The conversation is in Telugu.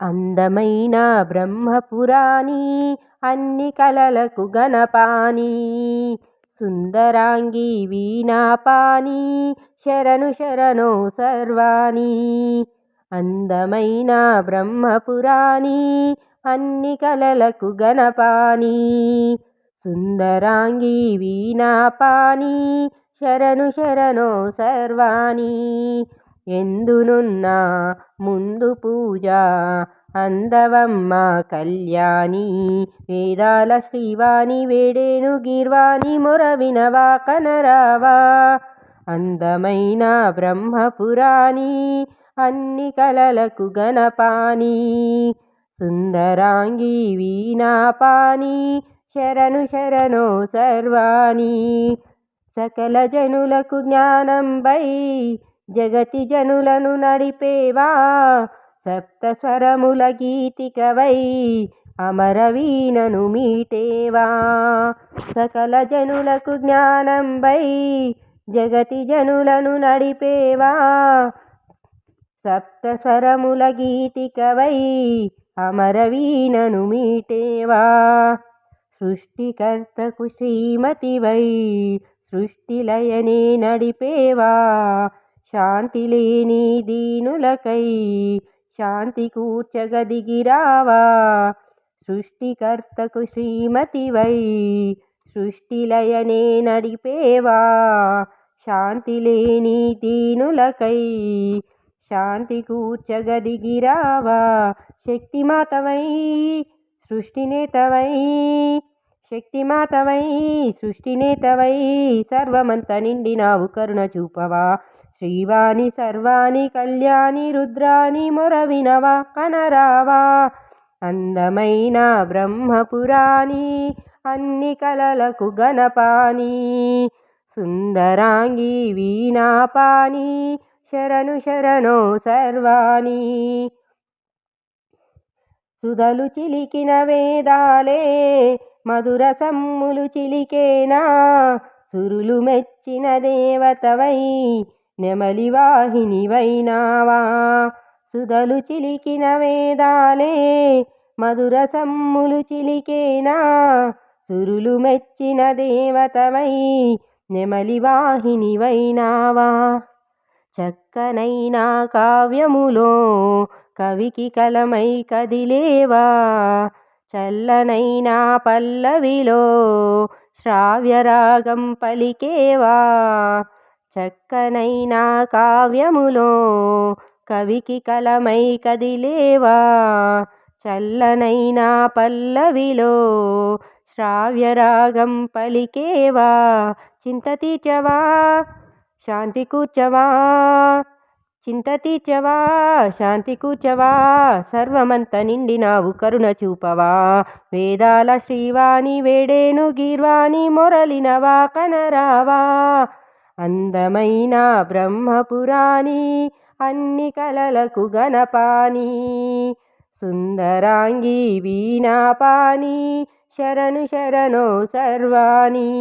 అందమైన బ్రహ్మపురాణి అన్ని కలలకు గణపాని సుందరాంగి వీణాపాని శరణు శరణు సర్వాణి. అందమైన బ్రహ్మపురాణి అన్ని కలలకు గణపాని సుందరాంగి వీణాపాని శరణు శరణు సర్వాణి. ఎందునున్నా ముందు పూజ అందవమ్మ కళ్యాణి వేదాల శ్రీవాణి వేడేను గీర్వాణి మొర వినవా కనరావా. అందమైన బ్రహ్మపురాణి అన్ని కలలకు గణపాని సుందరాంగి వీణాపాని శరణు శరణు సర్వాణి. సకల జనులకు జ్ఞానంబై జగతి జనులను నడిపేవా సప్త స్వరముల గీతికవై అమరవీణను మీటేవా. సకల జనులకు జ్ఞానంబై జగతి జనులను నడిపేవా సప్త స్వరముల గీతికవై అమరవీణను మీటేవా. సృష్టికర్తకు శ్రీమతివై సృష్టిలయనే నడిపేవా శాంతి లేని దీనులకై శాంతి కూర్చగదిగిరావా. సృష్టికర్తకు శ్రీమతివై సృష్టిలయనే నడిపేవా శాంతి లేని దీనులకై శాంతి కూర్చగదిగిరావా. శక్తిమాతవై సృష్టినేతవై శక్తిమాతవై సృష్టినేతవై సర్వమంత నిండినావు కరుణ చూపవా. శ్రీవాణి సర్వాణి కళ్యాణి రుద్రాణి మొర వినవా కనరావా. అందమైన బ్రహ్మపురాణి అన్ని కలలకు గణపాని సుందరాంగి వీణాపాని శరణు శరణు సర్వాణి. సుధలు చిలికిన వేదాలే మధుర సమ్ములు చిలికేనా సురులు మెచ్చిన దేవతవై నెమలి వాహినివైనావా. సుధలు చిలికిన వేదాలే మధుర సమ్ములు చిలికేనా సురులు మెచ్చిన దేవతవై నెమలి వాహినివైనావా. చక్కనైనా కావ్యములో కవికి కలమై కదిలేవా చల్లనైనా పల్లవిలో శ్రావ్యరాగం పలికేవా. చక్కనైనా కావ్యములో కవికి కలమై కదిలేవా చల్లనైనా పల్లవిలో శ్రావ్యరాగం పలికేవా. చింత తీర్చవా శాంతి కూర్చవా చింత తీర్చవా శాంతి కూర్చవా సర్వమంత నిండినావు కరుణ చూపవా. వేదాల శ్రీవాణి వేడేను గీర్వాణి మొరలినవా కనరావా. అందమైన బ్రహ్మపురాణి అన్ని కలలకు గణపాని సుందరాంగి వీణాపాని శరణు శరణు సర్వాణి.